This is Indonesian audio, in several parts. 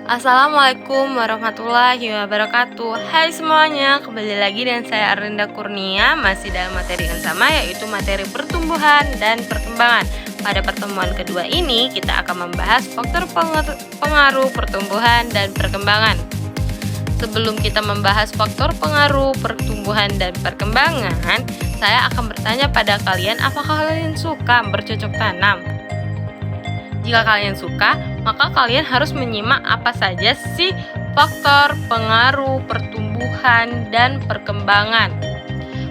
Assalamualaikum warahmatullahi wabarakatuh. Hai semuanya, kembali lagi dengan saya Arlinda Kurnia, masih dalam materi yang sama, yaitu materi pertumbuhan dan perkembangan. Pada pertemuan kedua ini kita akan membahas faktor pengaruh pertumbuhan dan perkembangan. Sebelum kita membahas faktor pengaruh pertumbuhan dan perkembangan, saya akan bertanya pada kalian, apakah kalian suka bercocok tanam? Jika kalian suka, maka kalian harus menyimak apa saja sih faktor pengaruh pertumbuhan dan perkembangan.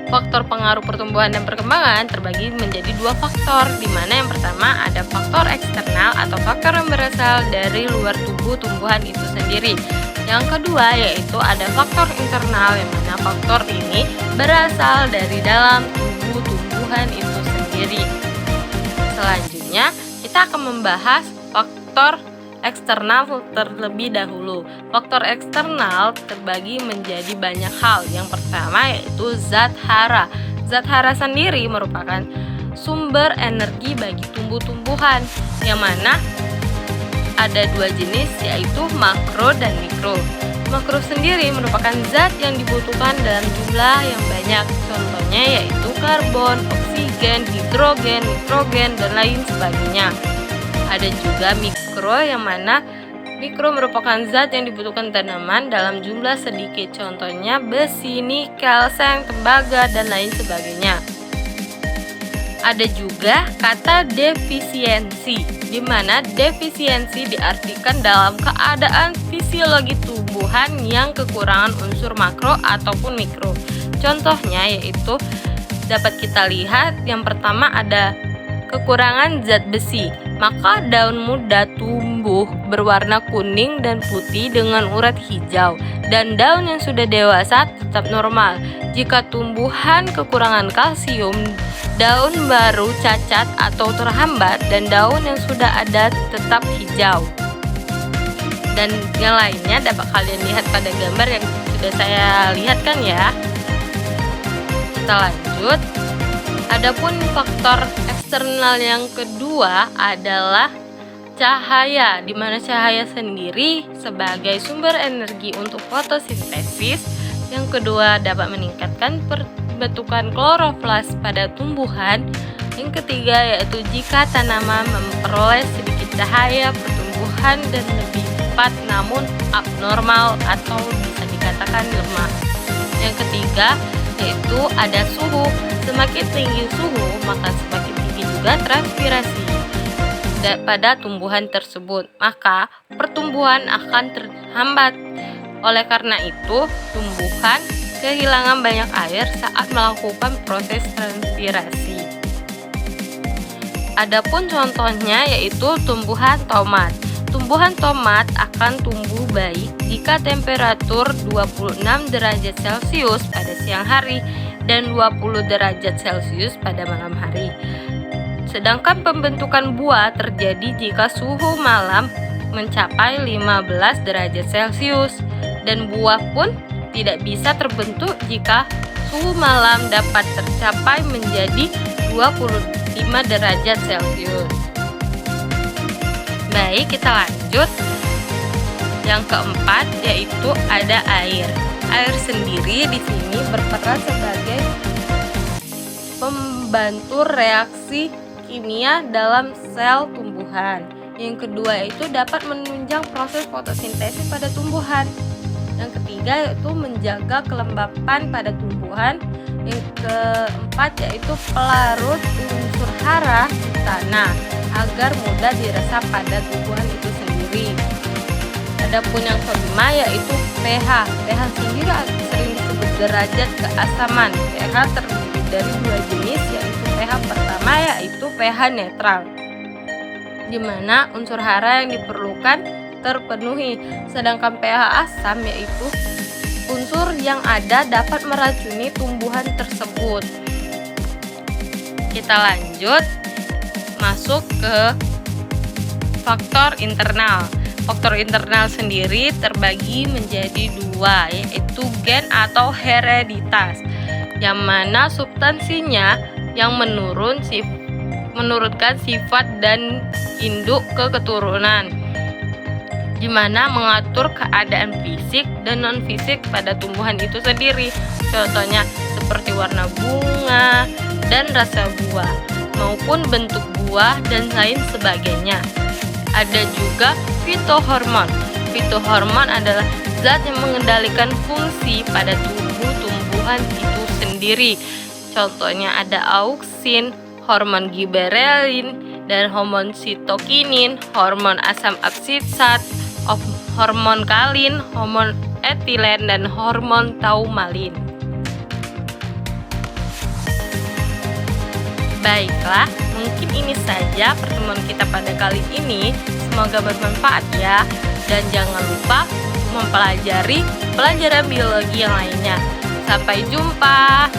Faktor pengaruh pertumbuhan dan perkembangan terbagi menjadi dua faktor, di mana yang pertama ada faktor eksternal atau faktor yang berasal dari luar tubuh tumbuhan itu sendiri. Yang kedua yaitu ada faktor internal, yang mana faktor ini berasal dari dalam tubuh tumbuhan itu sendiri. Selanjutnya kita akan membahas faktor eksternal terlebih dahulu. Faktor eksternal terbagi menjadi banyak hal. Yang pertama yaitu zat hara. Zat hara sendiri merupakan sumber energi bagi tumbuh-tumbuhan, yang mana ada dua jenis, yaitu makro dan mikro. Makro sendiri merupakan zat yang dibutuhkan dalam jumlah yang banyak. Contohnya yaitu karbon, oksigen, hidrogen, nitrogen, dan lain sebagainya. Ada juga mikro, yang mana mikro merupakan zat yang dibutuhkan tanaman dalam jumlah sedikit. Contohnya besi, nikel, seng, tembaga, dan lain sebagainya. Ada juga kata defisiensi, di mana defisiensi diartikan dalam keadaan fisiologi tumbuhan yang kekurangan unsur makro ataupun mikro. Contohnya yaitu dapat kita lihat, yang pertama ada kekurangan zat besi, maka daun muda tumbuh berwarna kuning dan putih dengan urat hijau, dan daun yang sudah dewasa tetap normal. Jika tumbuhan kekurangan kalsium, daun baru cacat atau terhambat, dan daun yang sudah ada tetap hijau. Dan yang lainnya dapat kalian lihat pada gambar yang sudah saya lihatkan ya. Kita lanjut. Adapun faktor eksternal yang kedua adalah cahaya, di mana cahaya sendiri sebagai sumber energi untuk fotosintesis. Yang kedua dapat meningkatkan pembentukan kloroflas pada tumbuhan. Yang ketiga yaitu jika tanaman memperoleh sedikit cahaya, pertumbuhan dan lebih cepat namun abnormal atau bisa dikatakan lemah. Yang ketiga yaitu ada suhu. Semakin tinggi suhu, maka semakin tinggi juga transpirasi pada tumbuhan tersebut, maka pertumbuhan akan terhambat. Oleh karena itu, tumbuhan kehilangan banyak air saat melakukan proses transpirasi. Adapun contohnya yaitu tumbuhan tomat. Tumbuhan tomat akan tumbuh baik jika temperatur 26 derajat Celcius pada siang hari dan 20 derajat Celcius pada malam hari. Sedangkan pembentukan buah terjadi jika suhu malam mencapai 15 derajat Celcius, dan buah pun tidak bisa terbentuk jika suhu malam dapat tercapai menjadi 25 derajat Celcius. Baik, kita lanjut. Yang keempat yaitu ada air. Air sendiri di sini berperan sebagai pembantu reaksi kimia dalam sel tumbuhan. Yang kedua yaitu dapat menunjang proses fotosintesis pada tumbuhan. Yang ketiga yaitu menjaga kelembapan pada tumbuhan. Yang keempat yaitu pelarut unsur hara di tanah agar mudah diresap pada tumbuhan itu sendiri. Adapun yang kelima yaitu pH. pH sendiri sering disebut derajat keasaman. pH terdiri dari dua jenis, yaitu pH pertama yaitu pH netral, di mana unsur hara yang diperlukan terpenuhi, sedangkan pH asam yaitu unsur yang ada dapat meracuni tumbuhan tersebut. Kita lanjut masuk ke faktor internal. Faktor internal sendiri terbagi menjadi dua, yaitu gen atau hereditas, yang mana substansinya yang menurunkan sifat dan induk ke keturunan. di mana mengatur keadaan fisik dan non-fisik pada tumbuhan itu sendiri. Contohnya seperti warna bunga dan rasa buah, maupun bentuk buah dan lain sebagainya. Ada juga fitohormon. Fitohormon adalah zat yang mengendalikan fungsi pada tubuh tumbuhan itu sendiri. Contohnya ada auksin, hormon giberelin, dan hormon sitokinin, hormon asam absisat, hormon kalin, hormon etilen, dan hormon taumalin. Baiklah, mungkin ini saja pertemuan kita pada kali ini. Semoga bermanfaat ya. Dan jangan lupa mempelajari pelajaran biologi yang lainnya. Sampai jumpa.